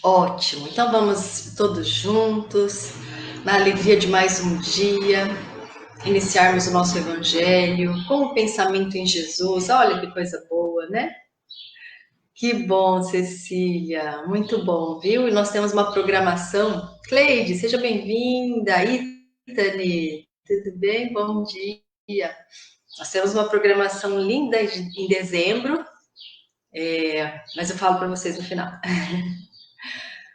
Ótimo, então vamos todos juntos, na alegria de mais um dia, iniciarmos o nosso Evangelho com o pensamento em Jesus. Olha que coisa boa, né? Que bom, Cecília, muito bom, viu? E nós temos uma programação. Cleide, seja bem-vinda. Itane, tudo bem? Bom dia. Nós temos uma programação linda em dezembro, mas eu falo para vocês no final.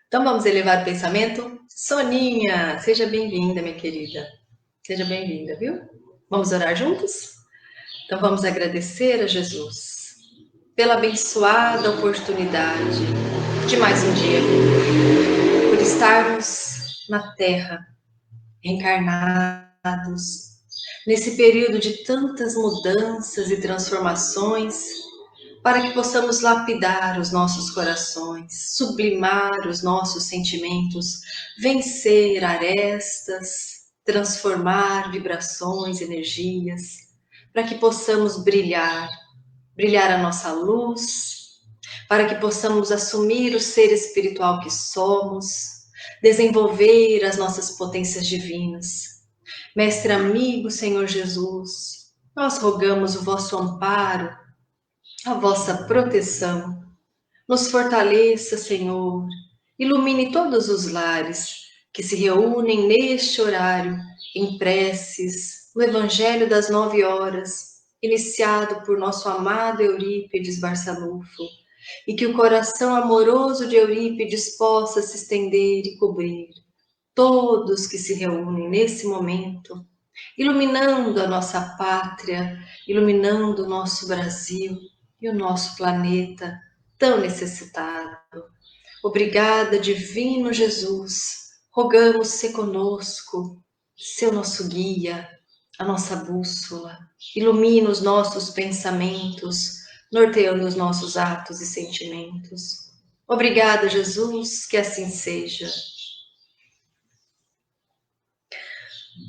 Então vamos elevar o pensamento? Soninha, seja bem-vinda, minha querida. Seja bem-vinda, viu? Vamos orar juntos? Então vamos agradecer a Jesus pela abençoada oportunidade de mais um dia, por estarmos na Terra, encarnados, nesse período de tantas mudanças e transformações, para que possamos lapidar os nossos corações, sublimar os nossos sentimentos, vencer arestas, transformar vibrações, energias, para que possamos brilhar, brilhar a nossa luz, para que possamos assumir o ser espiritual que somos, desenvolver as nossas potências divinas. Mestre amigo, Senhor Jesus, nós rogamos o vosso amparo, a vossa proteção. Nos fortaleça, Senhor. Ilumine todos os lares que se reúnem neste horário em preces, no Evangelho das 9 horas, iniciado por nosso amado Eurípides Barçanufo, e que o coração amoroso de Eurípides possa se estender e cobrir todos que se reúnem nesse momento, iluminando a nossa pátria, iluminando o nosso Brasil e o nosso planeta tão necessitado. Obrigada, Divino Jesus. Rogamos ser conosco, ser o nosso guia, a nossa bússola. Ilumina os nossos pensamentos, norteando os nossos atos e sentimentos. Obrigada, Jesus, que assim seja.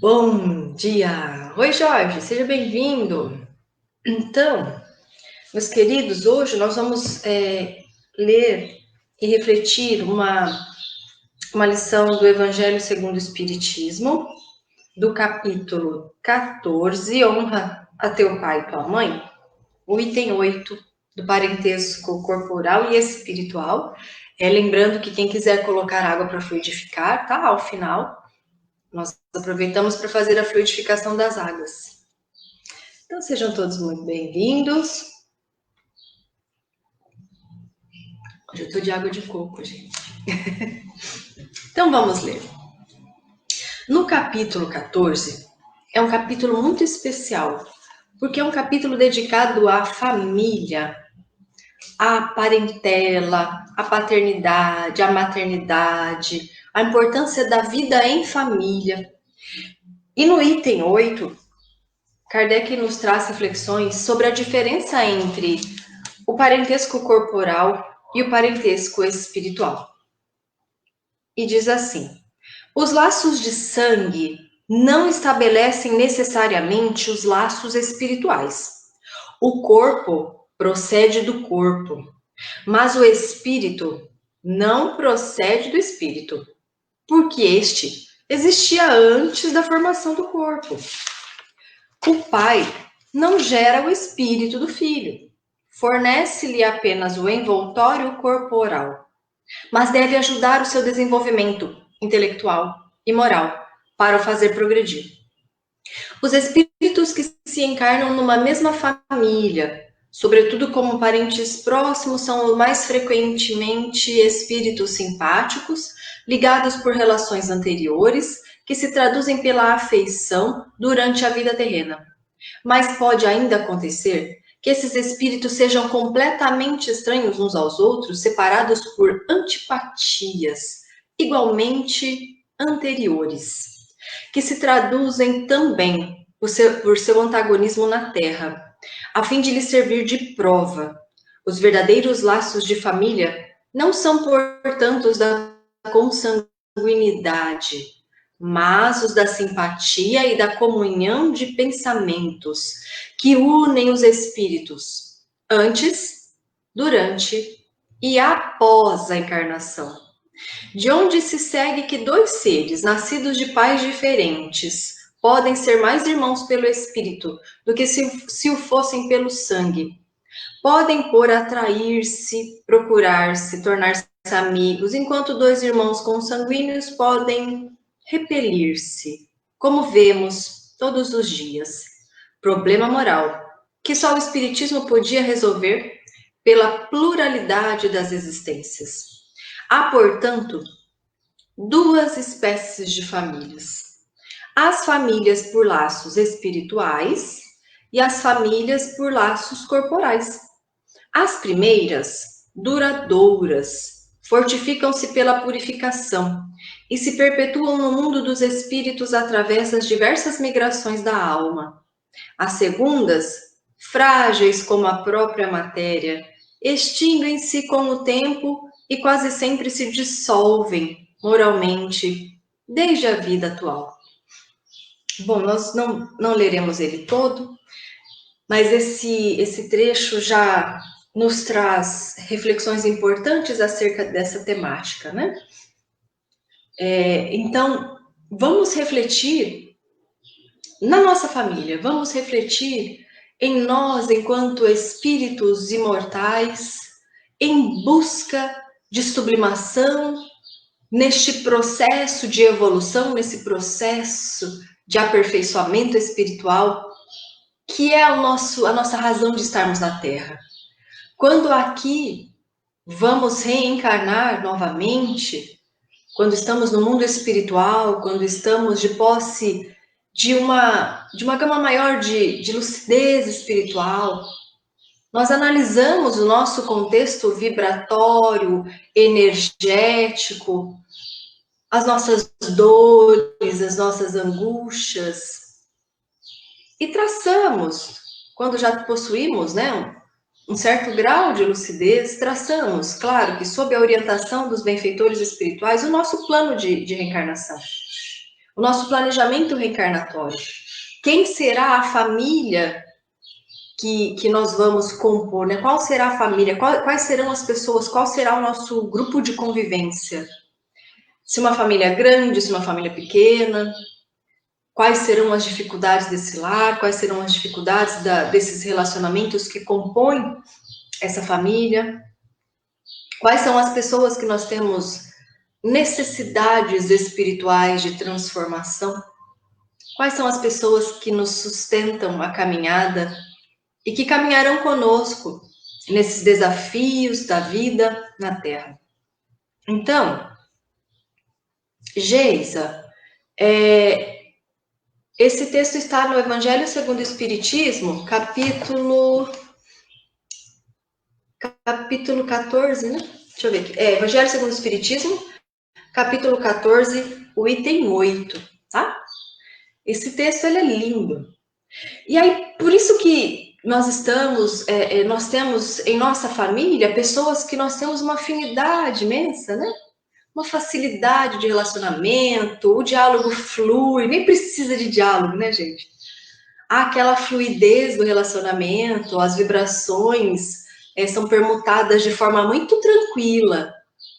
Bom dia! Oi, Jorge, seja bem-vindo. Então, meus queridos, hoje nós vamos ler e refletir uma lição do Evangelho segundo o Espiritismo, do capítulo 14, Honra a teu pai e tua mãe, o item 8 do parentesco corporal e espiritual. Lembrando que quem quiser colocar água para fluidificar, tá ao final. Nós aproveitamos para fazer a fluidificação das águas. Então sejam todos muito bem-vindos. Hoje eu estou de água de coco, gente. Então vamos ler. No capítulo 14, é um capítulo muito especial, porque é um capítulo dedicado à família, à parentela, à paternidade, à maternidade, à importância da vida em família. E no item 8, Kardec nos traz reflexões sobre a diferença entre o parentesco corporal e o parentesco espiritual. E diz assim: os laços de sangue não estabelecem necessariamente os laços espirituais. O corpo procede do corpo, mas o espírito não procede do espírito, porque este existia antes da formação do corpo. O pai não gera o espírito do filho, fornece-lhe apenas o envoltório corporal, mas deve ajudar o seu desenvolvimento intelectual e moral para o fazer progredir. Os espíritos que se encarnam numa mesma família, sobretudo como parentes próximos, são mais frequentemente espíritos simpáticos, ligados por relações anteriores, que se traduzem pela afeição durante a vida terrena. Mas pode ainda acontecer que esses espíritos sejam completamente estranhos uns aos outros, separados por antipatias igualmente anteriores, que se traduzem também por seu antagonismo na Terra, a fim de lhe servir de prova. Os verdadeiros laços de família não são, portanto, os da consanguinidade, mas os da simpatia e da comunhão de pensamentos que unem os espíritos antes, durante e após a encarnação, de onde se segue que dois seres, nascidos de pais diferentes, podem ser mais irmãos pelo espírito do que se o fossem pelo sangue. Podem por atrair-se, procurar-se, tornar-se amigos, enquanto dois irmãos consanguíneos podem repelir-se, como vemos todos os dias. Problema moral, que só o Espiritismo podia resolver pela pluralidade das existências. Há, portanto, duas espécies de famílias. As famílias por laços espirituais e as famílias por laços corporais. As primeiras, duradouras, fortificam-se pela purificação e se perpetuam no mundo dos espíritos através das diversas migrações da alma. As segundas, frágeis como a própria matéria, extinguem-se com o tempo e quase sempre se dissolvem moralmente desde a vida atual. Bom, nós não leremos ele todo, mas esse trecho já nos traz reflexões importantes acerca dessa temática, né? Então, vamos refletir na nossa família, vamos refletir em nós enquanto espíritos imortais, em busca de sublimação, neste processo de evolução, nesse processo de aperfeiçoamento espiritual, que é a nossa razão de estarmos na Terra. Quando aqui vamos reencarnar novamente, quando estamos no mundo espiritual, quando estamos de posse de uma gama maior de lucidez espiritual, nós analisamos o nosso contexto vibratório, energético, as nossas dores, as nossas angústias, e traçamos, quando já possuímos, né, um certo grau de lucidez, traçamos, claro que sob a orientação dos benfeitores espirituais, o nosso plano de reencarnação, o nosso planejamento reencarnatório. Quem será a família que nós vamos compor, né? Qual será a família? Quais serão as pessoas? Qual será o nosso grupo de convivência? Se uma família grande, se uma família pequena? Quais serão as dificuldades desse lar? Quais serão as dificuldades desses relacionamentos que compõem essa família? Quais são as pessoas que nós temos necessidades espirituais de transformação? Quais são as pessoas que nos sustentam a caminhada e que caminharão conosco nesses desafios da vida na Terra? Então, Geisa, esse texto está no Evangelho segundo o Espiritismo, capítulo 14, né? Deixa eu ver aqui. Evangelho segundo o Espiritismo, capítulo 14, o item 8, tá? Esse texto, ele é lindo. E aí, por isso que nós temos em nossa família pessoas que nós temos uma afinidade imensa, né? Uma facilidade de relacionamento, o diálogo flui, nem precisa de diálogo, né, gente? Há aquela fluidez do relacionamento, as vibrações são permutadas de forma muito tranquila,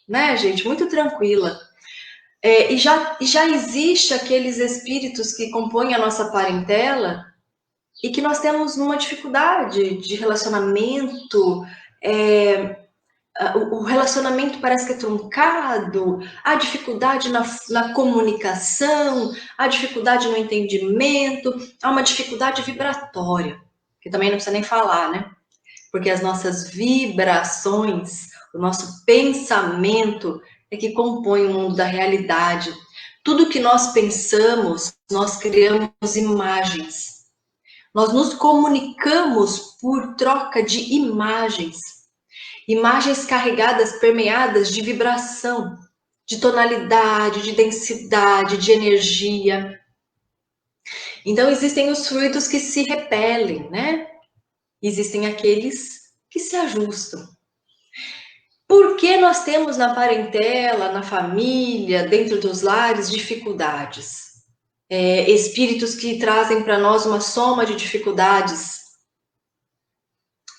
né, gente? Muito tranquila. E já existe aqueles espíritos que compõem a nossa parentela e que nós temos uma dificuldade de relacionamento, o relacionamento parece que é truncado, há dificuldade na comunicação, há dificuldade no entendimento, há uma dificuldade vibratória, que também não precisa nem falar, né? Porque as nossas vibrações, o nosso pensamento é que compõe o mundo da realidade. Tudo que nós pensamos, nós criamos imagens. Nós nos comunicamos por troca de imagens. Imagens carregadas, permeadas de vibração, de tonalidade, de densidade, de energia. Então, existem os fluidos que se repelem, né? Existem aqueles que se ajustam. Por que nós temos na parentela, na família, dentro dos lares, dificuldades? Espíritos que trazem para nós uma soma de dificuldades.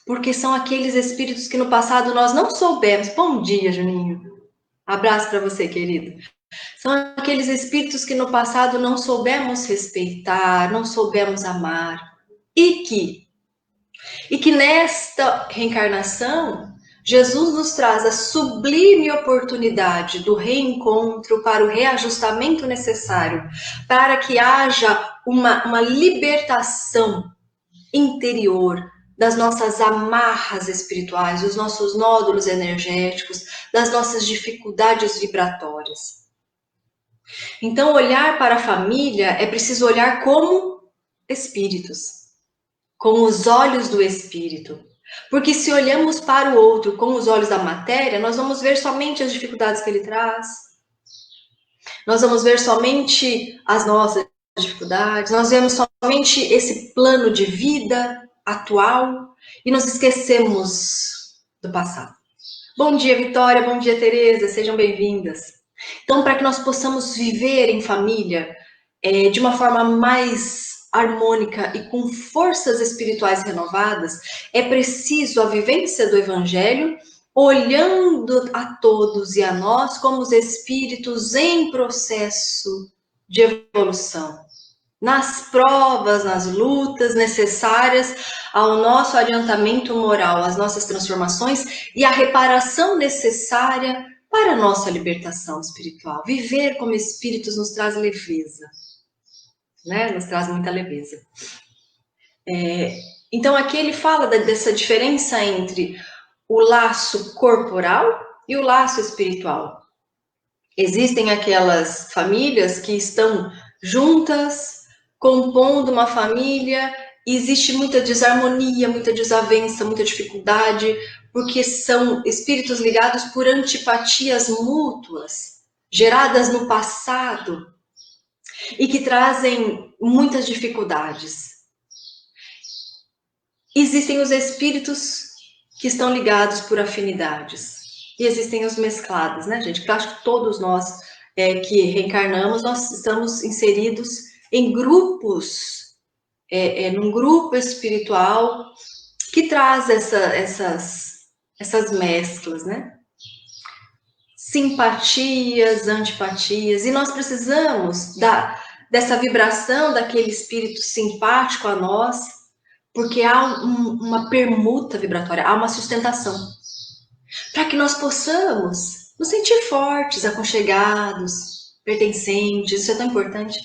porque são aqueles espíritos que no passado nós não soubemos. Bom dia, Juninho. Abraço para você, querido. São aqueles espíritos que no passado não soubemos respeitar, não soubemos amar, e que nesta reencarnação, Jesus nos traz a sublime oportunidade do reencontro para o reajustamento necessário, para que haja uma libertação interior das nossas amarras espirituais, dos nossos nódulos energéticos, das nossas dificuldades vibratórias. Então, olhar para a família é preciso olhar como espíritos, com os olhos do espírito. Porque se olhamos para o outro com os olhos da matéria, nós vamos ver somente as dificuldades que ele traz, nós vamos ver somente as nossas dificuldades, nós vemos somente esse plano de vida atual e nos esquecemos do passado. Bom dia, Vitória, bom dia, Tereza, sejam bem-vindas. Então, para que nós possamos viver em família de uma forma mais harmônica e com forças espirituais renovadas, é preciso a vivência do Evangelho, olhando a todos e a nós como os espíritos em processo de evolução, nas provas, nas lutas necessárias ao nosso adiantamento moral, às nossas transformações e à reparação necessária para a nossa libertação espiritual. Viver como espíritos nos traz leveza, né? Nos traz muita leveza. Então aqui ele fala dessa diferença entre o laço corporal e o laço espiritual. Existem aquelas famílias que estão juntas, compondo uma família, e existe muita desarmonia, muita desavença, muita dificuldade, porque são espíritos ligados por antipatias mútuas, geradas no passado, e que trazem muitas dificuldades. Existem os espíritos que estão ligados por afinidades. E existem os mesclados, né, gente? Porque eu acho que todos nós que reencarnamos, nós estamos inseridos em grupos, num grupo espiritual que traz essas mesclas, né? Simpatias, antipatias, e nós precisamos dessa vibração daquele espírito simpático a nós, porque há uma permuta vibratória, há uma sustentação, para que nós possamos nos sentir fortes, aconchegados, pertencentes, isso é tão importante.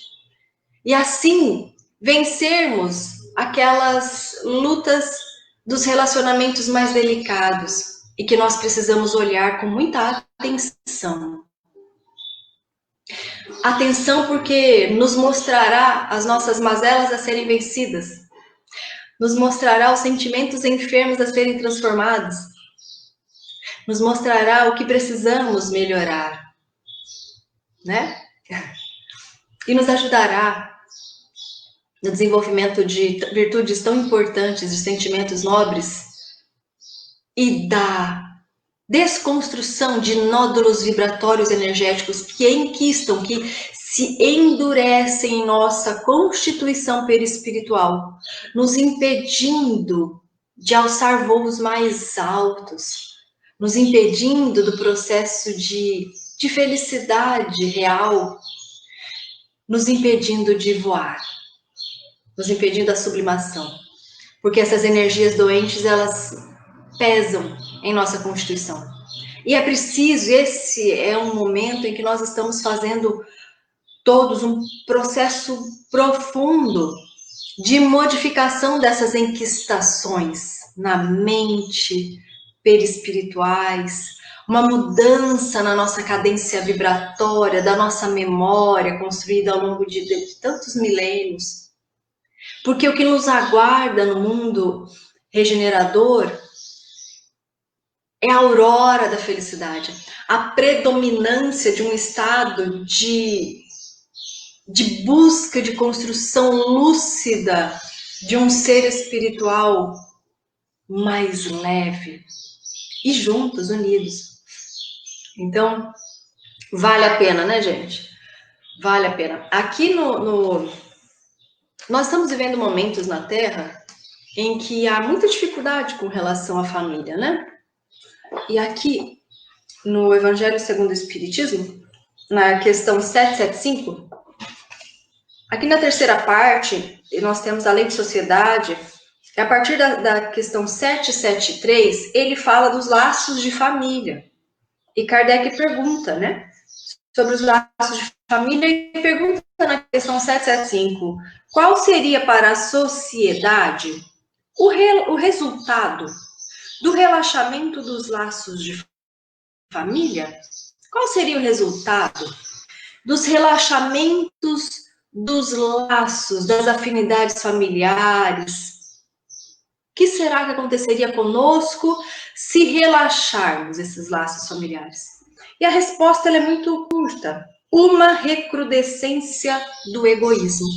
E assim, vencermos aquelas lutas dos relacionamentos mais delicados e que nós precisamos olhar com muita atenção. Atenção porque nos mostrará as nossas mazelas a serem vencidas, nos mostrará os sentimentos enfermos a serem transformados, nos mostrará o que precisamos melhorar, né? E nos ajudará no desenvolvimento de virtudes tão importantes, de sentimentos nobres e da desconstrução de nódulos vibratórios energéticos que enquistam, que se endurecem em nossa constituição perispiritual, nos impedindo de alçar voos mais altos, nos impedindo do processo de felicidade real, nos impedindo de voar, nos impedindo da sublimação, porque essas energias doentes, elas pesam em nossa constituição. E é preciso, esse é um momento em que nós estamos fazendo todos um processo profundo de modificação dessas enquistações na mente, perispirituais, uma mudança na nossa cadência vibratória, da nossa memória construída ao longo de tantos milênios. Porque o que nos aguarda no mundo regenerador é a aurora da felicidade, a predominância de um estado de busca, de construção lúcida de um ser espiritual mais leve e juntos, unidos. Então, vale a pena, né, gente? Vale a pena. Aqui nós estamos vivendo momentos na Terra em que há muita dificuldade com relação à família, né? E aqui, no Evangelho segundo o Espiritismo, na questão 775, aqui na terceira parte, nós temos a lei de sociedade, e a partir da questão 773, ele fala dos laços de família. E Kardec pergunta, né, sobre os laços de família, e pergunta na questão 775, qual seria para a sociedade o resultado do relaxamento dos laços de família? Qual seria o resultado dos relaxamentos dos laços, das afinidades familiares? O que será que aconteceria conosco se relaxarmos esses laços familiares? E a resposta ela é muito curta. Uma recrudescência do egoísmo.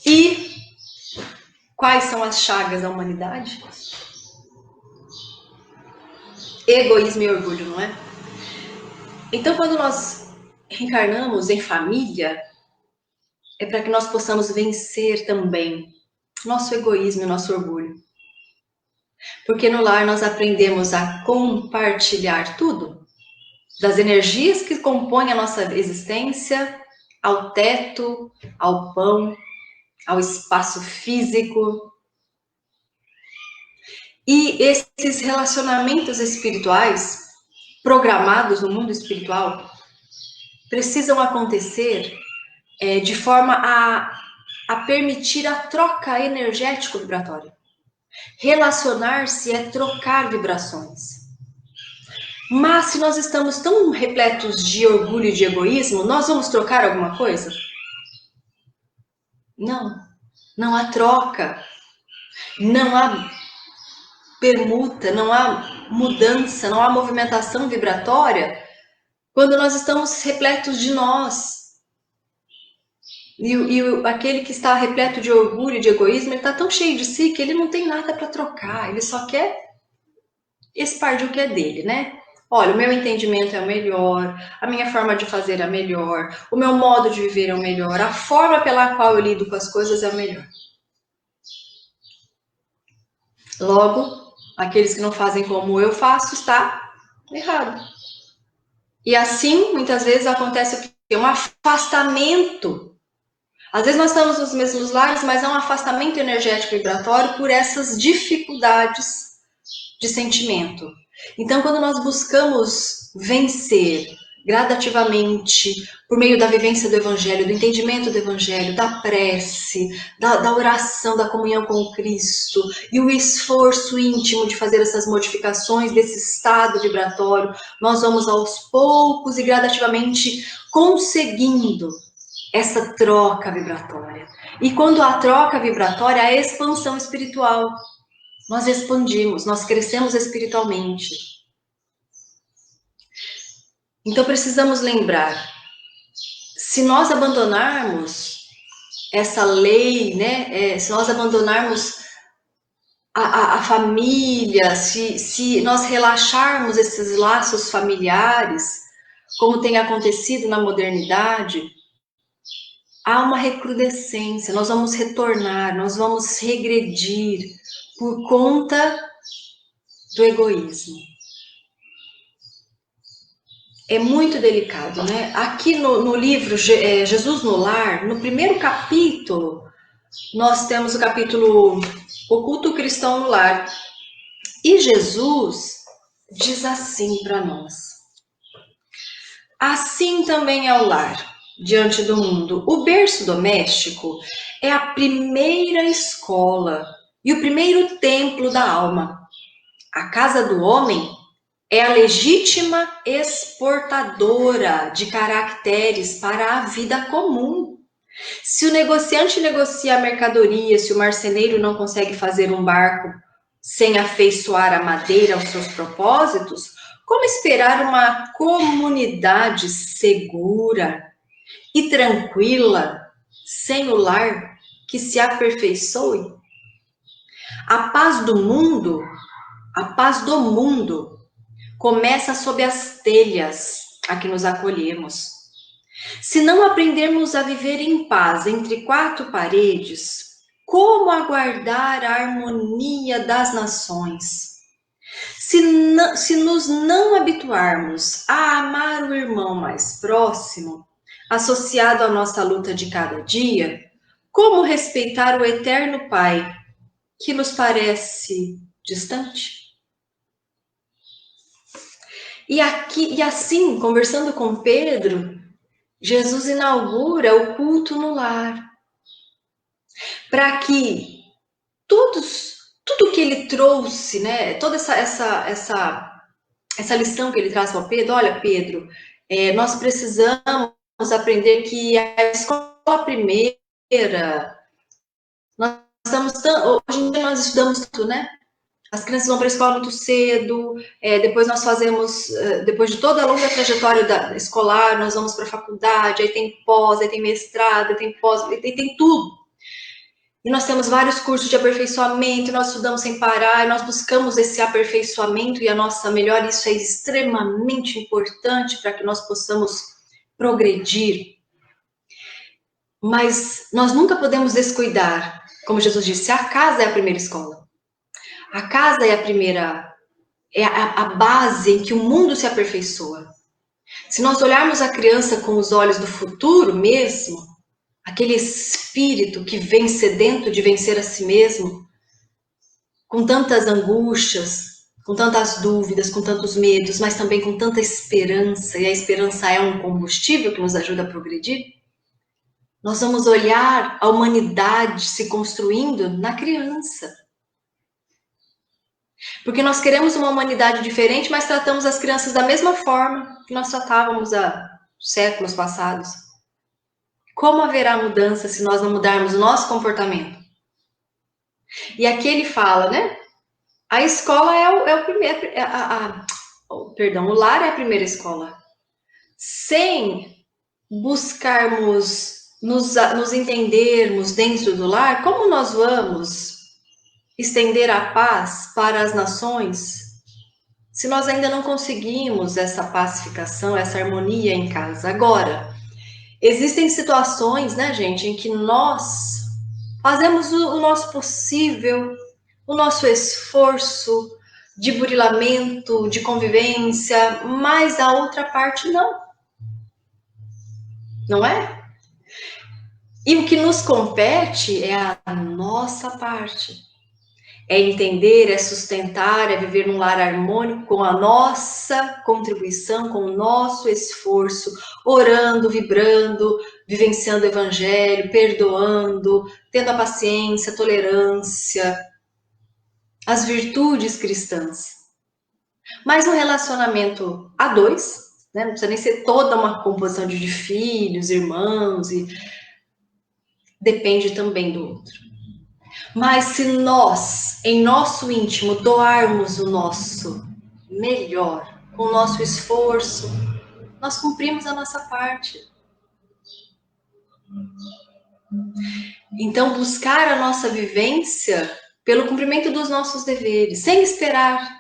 E quais são as chagas da humanidade? Egoísmo e orgulho, não é? Então, quando nós reencarnamos em família, é para que nós possamos vencer também nosso egoísmo e nosso orgulho. Porque no lar nós aprendemos a compartilhar tudo, das energias que compõem a nossa existência, ao teto, ao pão, ao espaço físico. E esses relacionamentos espirituais, programados no mundo espiritual, precisam acontecer de forma a permitir a troca energético-vibratória. Relacionar-se é trocar vibrações. Mas se nós estamos tão repletos de orgulho e de egoísmo, nós vamos trocar alguma coisa? Não. Não há troca. Não há permuta, não há mudança, não há movimentação vibratória quando nós estamos repletos de nós. E aquele que está repleto de orgulho e de egoísmo, ele está tão cheio de si que ele não tem nada para trocar, ele só quer expandir o que é dele, né? Olha, o meu entendimento é o melhor, a minha forma de fazer é a melhor, o meu modo de viver é o melhor, a forma pela qual eu lido com as coisas é o melhor. Logo, aqueles que não fazem como eu faço, está errado. E assim, muitas vezes, acontece o quê? Um afastamento. Às vezes nós estamos nos mesmos lares, mas há um afastamento energético vibratório por essas dificuldades de sentimento. Então, quando nós buscamos vencer gradativamente, por meio da vivência do Evangelho, do entendimento do Evangelho, da prece, da oração, da comunhão com o Cristo, e o esforço íntimo de fazer essas modificações desse estado vibratório, nós vamos aos poucos e gradativamente conseguindo essa troca vibratória. E quando há troca vibratória, há expansão espiritual. Nós expandimos, nós crescemos espiritualmente. Então precisamos lembrar, se nós abandonarmos essa lei, né, se nós abandonarmos a família, se nós relaxarmos esses laços familiares, como tem acontecido na modernidade, há uma recrudescência, nós vamos retornar, nós vamos regredir por conta do egoísmo. É muito delicado, né? Aqui no livro Jesus no Lar, no primeiro capítulo, nós temos o capítulo O Culto Cristão no Lar. E Jesus diz assim para nós: assim também é o lar diante do mundo. O berço doméstico é a primeira escola e o primeiro templo da alma. A casa do homem é a legítima exportadora de caracteres para a vida comum. Se o negociante negocia a mercadoria, se o marceneiro não consegue fazer um barco sem afeiçoar a madeira aos seus propósitos, como esperar uma comunidade segura e tranquila sem o lar que se aperfeiçoe? A paz do mundo começa sob as telhas a que nos acolhemos. Se não aprendermos a viver em paz entre quatro paredes, como aguardar a harmonia das nações? Se nos não habituarmos a amar o irmão mais próximo, associado à nossa luta de cada dia, como respeitar o eterno Pai, que nos parece distante? E assim, conversando com Pedro, Jesus inaugura o culto no lar, para que tudo que ele trouxe, né, toda essa lição que ele traz para Pedro, olha, Pedro, nós precisamos aprender que a escola primeira, nós estamos hoje em dia nós estudamos tudo, né? As crianças vão para a escola muito cedo, depois nós fazemos, depois de toda a longa trajetória escolar, nós vamos para a faculdade, aí tem pós, aí tem mestrado, aí tem pós, aí tem tudo. E nós temos vários cursos de aperfeiçoamento, nós estudamos sem parar, e nós buscamos esse aperfeiçoamento e a nossa melhor, isso é extremamente importante para que nós possamos progredir. Mas nós nunca podemos descuidar, como Jesus disse, a casa é a primeira escola. A casa é a primeira, é a base em que o mundo se aperfeiçoa. Se nós olharmos a criança com os olhos do futuro mesmo, aquele espírito que vem sedento de vencer a si mesmo, com tantas angústias, com tantas dúvidas, com tantos medos, mas também com tanta esperança, e a esperança é um combustível que nos ajuda a progredir, nós vamos olhar a humanidade se construindo na criança. Porque nós queremos uma humanidade diferente, mas tratamos as crianças da mesma forma que nós tratávamos há séculos passados. Como haverá mudança se nós não mudarmos o nosso comportamento? E aqui ele fala, né? A escola é o primeiro, perdão, o lar é a primeira escola. Sem buscarmos nos entendermos dentro do lar, como nós vamos estender a paz para as nações se nós ainda não conseguimos essa pacificação, essa harmonia em casa? Agora, existem situações, né, gente, em que nós fazemos o nosso possível, o nosso esforço de burilamento, de convivência, mas a outra parte não. Não é? E o que nos compete é a nossa parte. É entender, é sustentar, é viver num lar harmônico com a nossa contribuição, com o nosso esforço, orando, vibrando, vivenciando o evangelho, perdoando, tendo a paciência, a tolerância, as virtudes cristãs. Mas um relacionamento a dois, né? Não precisa nem ser toda uma composição de filhos, irmãos, e depende também do outro. Mas se nós, em nosso íntimo, doarmos o nosso melhor, com o nosso esforço, nós cumprimos a nossa parte. Então, buscar a nossa vivência pelo cumprimento dos nossos deveres, sem esperar.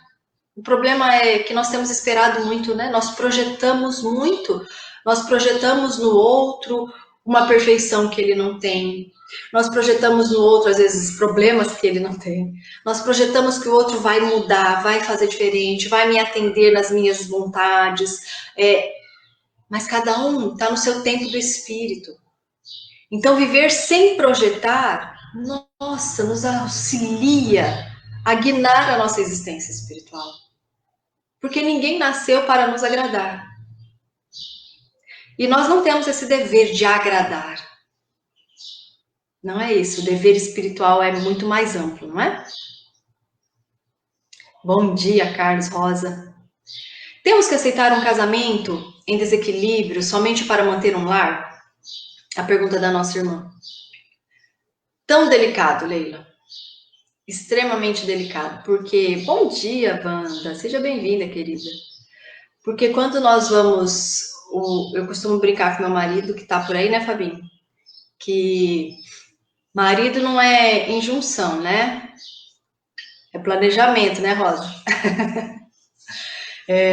O problema é que nós temos esperado muito, né? Nós projetamos muito, nós projetamos no outro uma perfeição que ele não tem. Nós projetamos no outro, às vezes, problemas que ele não tem. Nós projetamos que o outro vai mudar, vai fazer diferente, vai me atender nas minhas vontades. Mas cada um está no seu tempo do espírito. Então, viver sem projetar, nossa, nos auxilia a guiar a nossa existência espiritual. Porque ninguém nasceu para nos agradar. E nós não temos esse dever de agradar. Não é isso. O dever espiritual é muito mais amplo, não é? Bom dia, Carlos Rosa. Temos que aceitar um casamento em desequilíbrio somente para manter um lar? A pergunta da nossa irmã. Tão delicado, Leila. Extremamente delicado. Porque, bom dia, Wanda. Seja bem-vinda, querida. Porque quando nós vamos... eu costumo brincar com meu marido, que tá por aí, né, Fabinho? Que marido não é injunção, né? É planejamento, né, Rosa?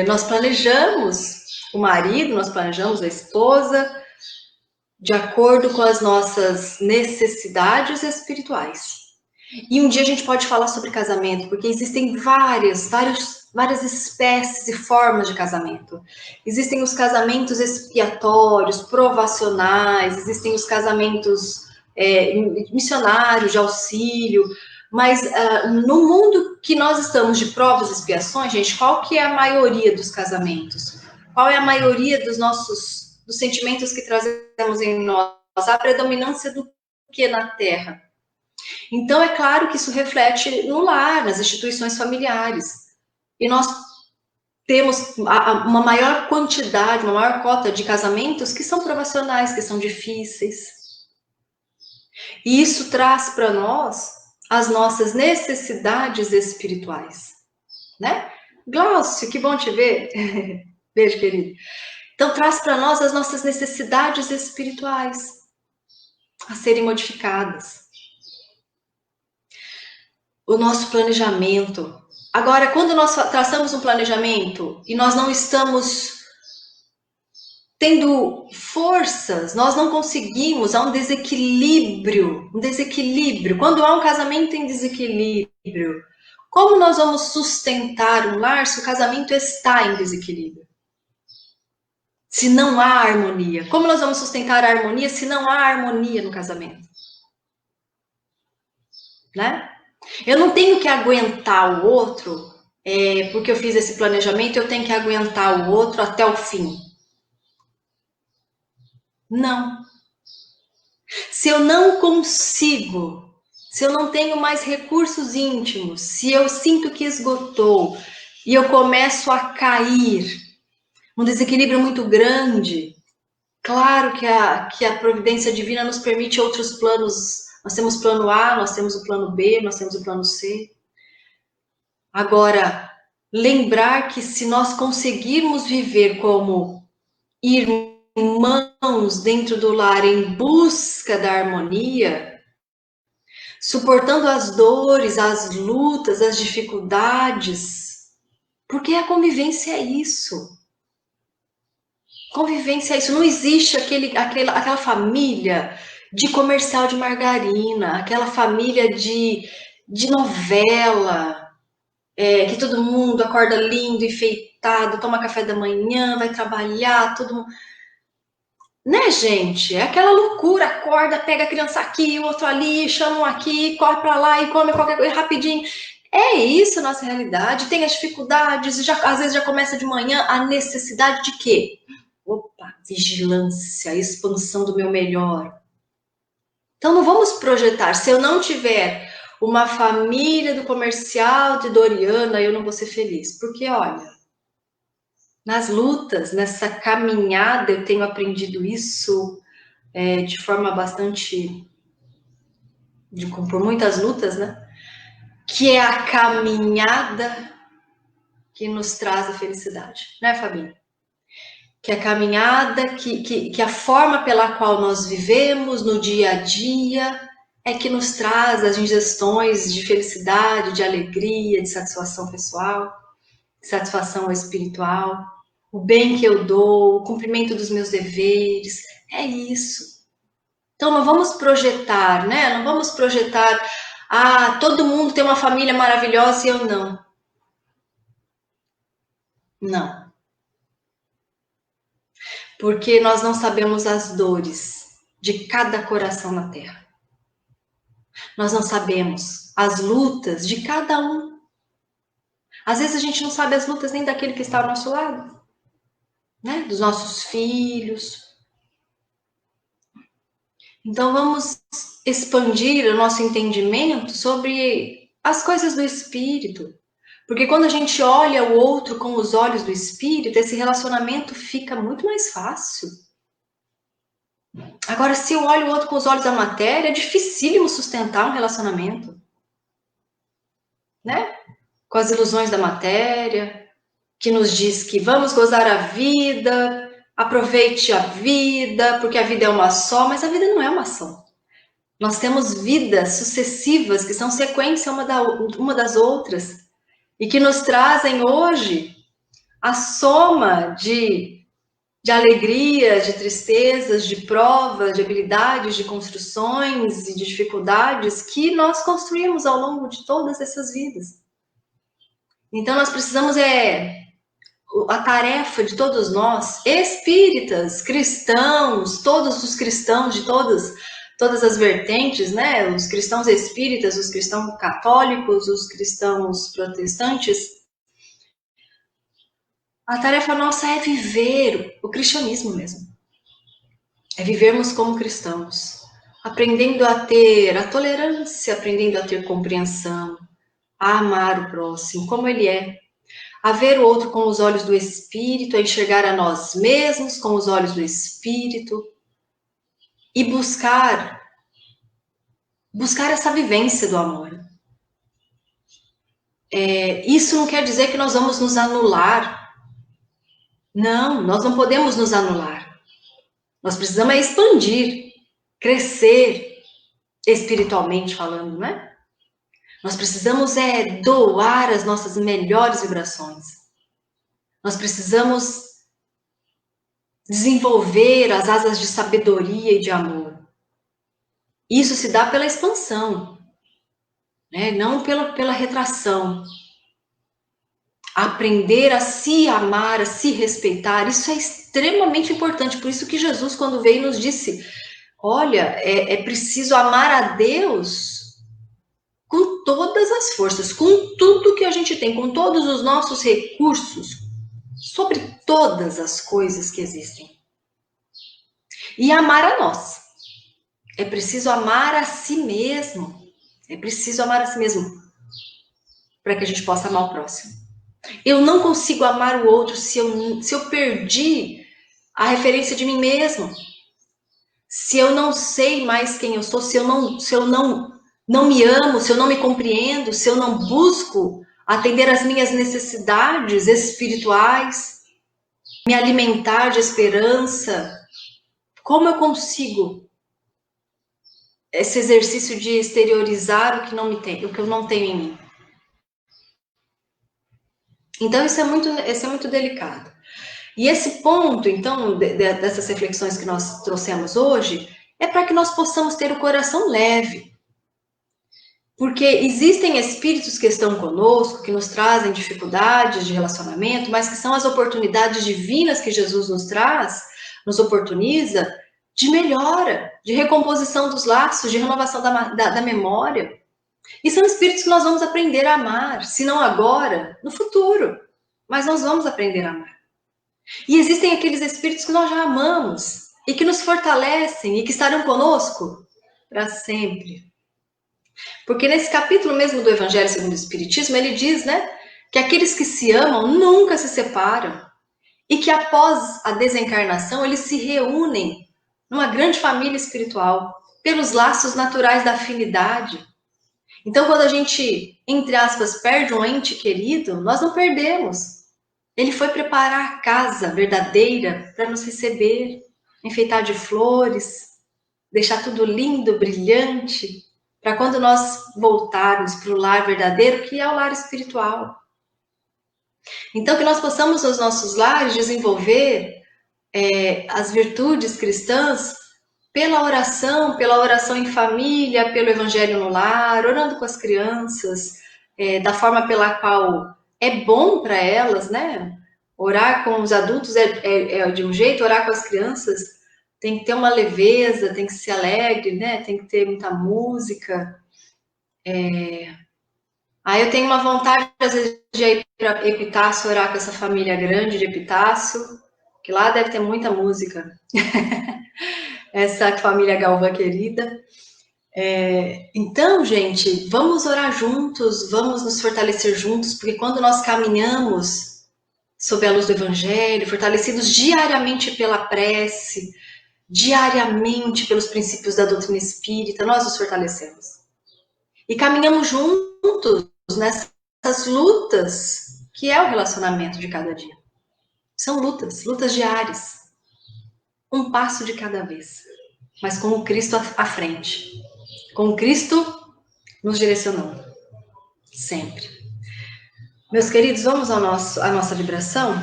Nós planejamos o marido, nós planejamos a esposa, de acordo com as nossas necessidades espirituais. E um dia a gente pode falar sobre casamento, porque existem várias espécies e formas de casamento. Existem os casamentos expiatórios, provacionais, existem os casamentos missionários, de auxílio, mas no mundo que nós estamos de provas e expiações, gente, qual que é a maioria dos casamentos? Qual é a maioria dos sentimentos que trazemos em nós? A predominância do que na Terra? Então, é claro que isso reflete no lar, nas instituições familiares. E nós temos uma maior quantidade, uma maior cota de casamentos que são provacionais, que são difíceis. E isso traz para nós as nossas necessidades espirituais, né? Glaucio, que bom te ver. Beijo, querido. Então, traz para nós as nossas necessidades espirituais a serem modificadas. O nosso planejamento. Agora, quando nós traçamos um planejamento e nós não estamos tendo forças, nós não conseguimos, há um desequilíbrio. Quando há um casamento em desequilíbrio, como nós vamos sustentar um lar se o casamento está em desequilíbrio? Se não há harmonia. Como nós vamos sustentar a harmonia se não há harmonia no casamento? Né? Eu não tenho que aguentar o outro, porque eu fiz esse planejamento, eu tenho que aguentar o outro até o fim. Não. Se eu não consigo, se eu não tenho mais recursos íntimos, se eu sinto que esgotou e eu começo a cair, um desequilíbrio muito grande, claro que a providência divina nos permite outros planos. Nós temos plano A, nós temos o plano B, nós temos o plano C. Agora, lembrar que se nós conseguirmos viver como irmãos dentro do lar em busca da harmonia, suportando as dores, as lutas, as dificuldades, porque a convivência é isso. Convivência é isso. Não existe aquela família de comercial de margarina, aquela família de novela, que todo mundo acorda lindo, enfeitado, toma café da manhã, vai trabalhar, todo mundo... Né, gente? É aquela loucura, acorda, pega a criança aqui, o outro ali, chama um aqui, corre pra lá e come qualquer coisa rapidinho. É isso a nossa realidade. Tem as dificuldades, às vezes já começa de manhã a necessidade de quê? Opa, vigilância, expansão do meu melhor. Então não vamos projetar. Se eu não tiver uma família do comercial de Doriana, eu não vou ser feliz. Porque, olha, nas lutas, nessa caminhada, eu tenho aprendido isso de forma bastante... por muitas lutas, né? Que é a caminhada que nos traz a felicidade. Né, Fabinho? Que a caminhada, que a forma pela qual nós vivemos no dia a dia é que nos traz as ingestões de felicidade, de alegria, de satisfação pessoal, de satisfação espiritual, o bem que eu dou, o cumprimento dos meus deveres, é isso. Então não vamos projetar, né? Não vamos projetar, todo mundo tem uma família maravilhosa e eu não. Não. Porque nós não sabemos as dores de cada coração na Terra. Nós não sabemos as lutas de cada um. Às vezes a gente não sabe as lutas nem daquele que está ao nosso lado, né? Dos nossos filhos. Então vamos expandir o nosso entendimento sobre as coisas do espírito. Porque quando a gente olha o outro com os olhos do espírito, esse relacionamento fica muito mais fácil. Agora, se eu olho o outro com os olhos da matéria, é dificílimo sustentar um relacionamento. Né? Com as ilusões da matéria, que nos diz que vamos gozar a vida, aproveite a vida, porque a vida é uma só, mas a vida não é uma só. Nós temos vidas sucessivas que são sequência uma das outras e que nos trazem hoje a soma de de alegrias, de tristezas, de provas, de habilidades, de construções e de dificuldades que nós construímos ao longo de todas essas vidas. Então nós precisamos a tarefa de todos nós, espíritas, cristãos, todos os cristãos de todas as vertentes, né? Os cristãos espíritas, os cristãos católicos, os cristãos protestantes. A tarefa nossa é viver o cristianismo mesmo. É vivermos como cristãos, aprendendo a ter a tolerância, aprendendo a ter compreensão, a amar o próximo como ele é, a ver o outro com os olhos do Espírito, a enxergar a nós mesmos com os olhos do Espírito e buscar essa vivência do amor. Isso não quer dizer que nós vamos nos anular. Não, nós não podemos nos anular. Nós precisamos expandir, crescer, espiritualmente falando, né? Nós precisamos doar as nossas melhores vibrações. Nós precisamos desenvolver as asas de sabedoria e de amor. Isso se dá pela expansão, né? Não pela retração. Aprender a se amar, a se respeitar, isso é extremamente importante. Por isso que Jesus, quando veio, nos disse, olha, é preciso amar a Deus com todas as forças, com tudo que a gente tem, com todos os nossos recursos, sobre todas as coisas que existem. E amar a nós. É preciso amar a si mesmo. É preciso amar a si mesmo para que a gente possa amar o próximo. Eu não consigo amar o outro se eu perdi a referência de mim mesmo. Se eu não sei mais quem eu sou, se eu não me amo, se eu não me compreendo, se eu não busco atender às minhas necessidades espirituais, me alimentar de esperança, como eu consigo esse exercício de exteriorizar o que eu não tenho em mim? Então, isso é muito delicado. E esse ponto, então, dessas reflexões que nós trouxemos hoje, é para que nós possamos ter o coração leve. Porque existem espíritos que estão conosco, que nos trazem dificuldades de relacionamento, mas que são as oportunidades divinas que Jesus nos traz, nos oportuniza, de melhora, de recomposição dos laços, de renovação da memória. E são espíritos que nós vamos aprender a amar, se não agora, no futuro. Mas nós vamos aprender a amar. E existem aqueles espíritos que nós já amamos e que nos fortalecem e que estarão conosco para sempre. Porque nesse capítulo mesmo do Evangelho segundo o Espiritismo, ele diz, né, que aqueles que se amam nunca se separam e que após a desencarnação eles se reúnem numa grande família espiritual pelos laços naturais da afinidade. Então, quando a gente, entre aspas, perde um ente querido, nós não perdemos. Ele foi preparar a casa verdadeira para nos receber, enfeitar de flores, deixar tudo lindo, brilhante, para quando nós voltarmos para o lar verdadeiro, que é o lar espiritual. Então, que nós possamos nos nossos lares desenvolver as virtudes cristãs pela oração em família, pelo evangelho no lar, orando com as crianças, da forma pela qual é bom para elas, né? Orar com os adultos é de um jeito, orar com as crianças tem que ter uma leveza, tem que ser alegre, né? Tem que ter muita música. Aí eu tenho uma vontade, às vezes, de ir para Epitácio, orar com essa família grande de Epitácio, que lá deve ter muita música. Essa família Galvã querida. Então, gente, vamos orar juntos, vamos nos fortalecer juntos, porque quando nós caminhamos sob a luz do Evangelho, fortalecidos diariamente pela prece, diariamente pelos princípios da doutrina espírita, nós nos fortalecemos. E caminhamos juntos nessas lutas que é o relacionamento de cada dia. São lutas diárias. Um passo de cada vez, mas com o Cristo à frente. Com o Cristo nos direcionando. Sempre. Meus queridos, vamos à nossa vibração?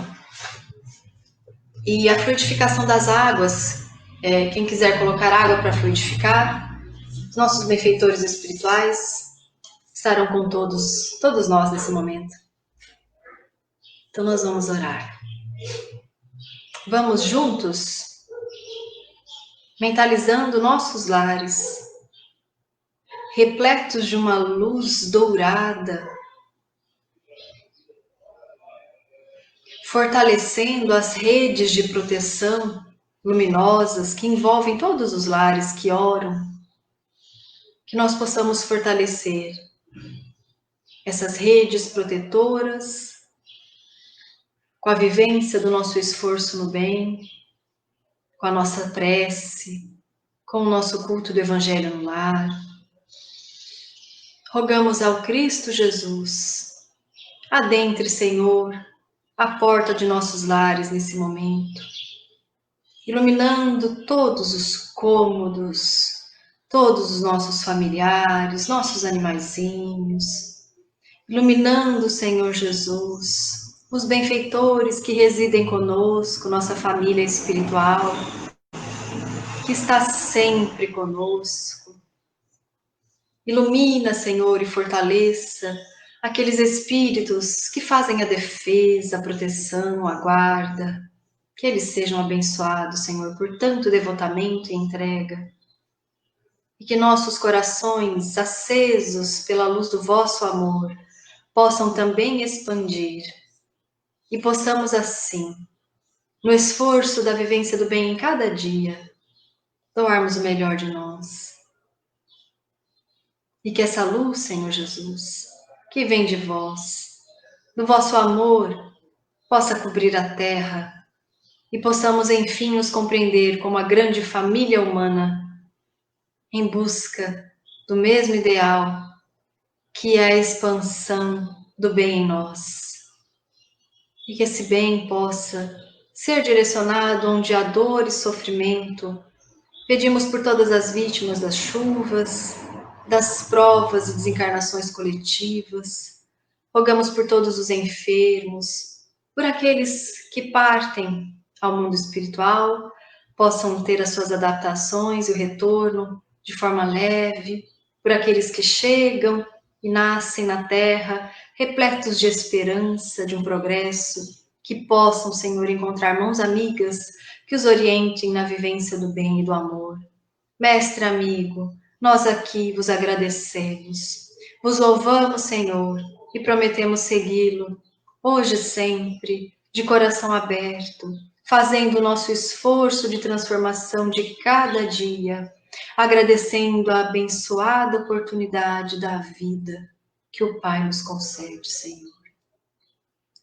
E a fluidificação das águas, quem quiser colocar água para fluidificar, os nossos benfeitores espirituais estarão com todos nós nesse momento. Então nós vamos orar. Vamos juntos, mentalizando nossos lares, repletos de uma luz dourada, fortalecendo as redes de proteção luminosas que envolvem todos os lares que oram, que nós possamos fortalecer essas redes protetoras com a vivência do nosso esforço no bem, com a nossa prece, com o nosso culto do Evangelho no lar. Rogamos ao Cristo Jesus, adentre, Senhor, a porta de nossos lares nesse momento, iluminando todos os cômodos, todos os nossos familiares, nossos animaizinhos, iluminando, Senhor Jesus, os benfeitores que residem conosco, nossa família espiritual, que está sempre conosco. Ilumina, Senhor, e fortaleça aqueles espíritos que fazem a defesa, a proteção, a guarda. Que eles sejam abençoados, Senhor, por tanto devotamento e entrega. E que nossos corações, acesos pela luz do vosso amor, possam também expandir. E possamos assim, no esforço da vivência do bem em cada dia, doarmos o melhor de nós. E que essa luz, Senhor Jesus, que vem de vós, do vosso amor, possa cobrir a terra e possamos, enfim, nos compreender como a grande família humana em busca do mesmo ideal, que é a expansão do bem em nós. E que esse bem possa ser direcionado onde há dor e sofrimento. Pedimos por todas as vítimas das chuvas, das provas e desencarnações coletivas. Rogamos por todos os enfermos, por aqueles que partem ao mundo espiritual, possam ter as suas adaptações e o retorno de forma leve, por aqueles que chegam e nascem na Terra, repletos de esperança, de um progresso, que possam, Senhor, encontrar mãos amigas que os orientem na vivência do bem e do amor. Mestre amigo, nós aqui vos agradecemos, vos louvamos, Senhor, e prometemos segui-lo, hoje e sempre, de coração aberto, fazendo o nosso esforço de transformação de cada dia, agradecendo a abençoada oportunidade da vida que o Pai nos concede, Senhor.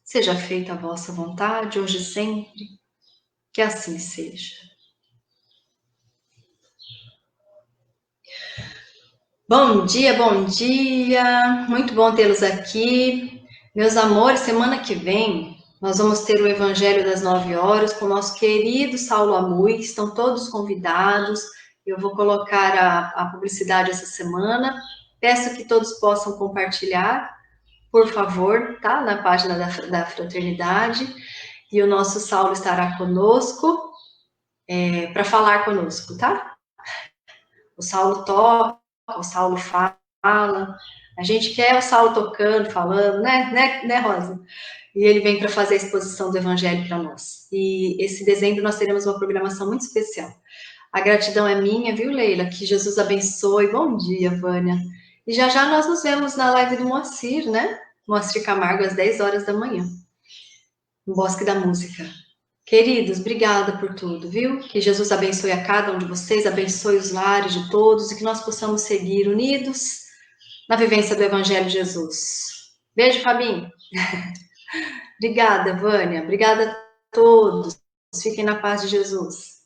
Seja feita a vossa vontade, hoje e sempre, que assim seja. Bom dia, muito bom tê-los aqui. Meus amores, semana que vem nós vamos ter o Evangelho das 9 horas com o nosso querido Saulo Amui, estão todos convidados. Eu vou colocar a publicidade essa semana. Peço que todos possam compartilhar, por favor, tá? Na página da Fraternidade. E o nosso Saulo estará conosco para falar conosco, tá? O Saulo toca, o Saulo fala. A gente quer o Saulo tocando, falando, né, Rosa? E ele vem para fazer a exposição do Evangelho para nós. E esse dezembro nós teremos uma programação muito especial. A gratidão é minha, viu, Leila? Que Jesus abençoe. Bom dia, Vânia. E já já nós nos vemos na live do Moacir, né? Moacir Camargo, às 10 horas da manhã, no Bosque da Música. Queridos, obrigada por tudo, viu? Que Jesus abençoe a cada um de vocês, abençoe os lares de todos e que nós possamos seguir unidos na vivência do Evangelho de Jesus. Beijo, Fabinho. Obrigada, Vânia. Obrigada a todos. Fiquem na paz de Jesus.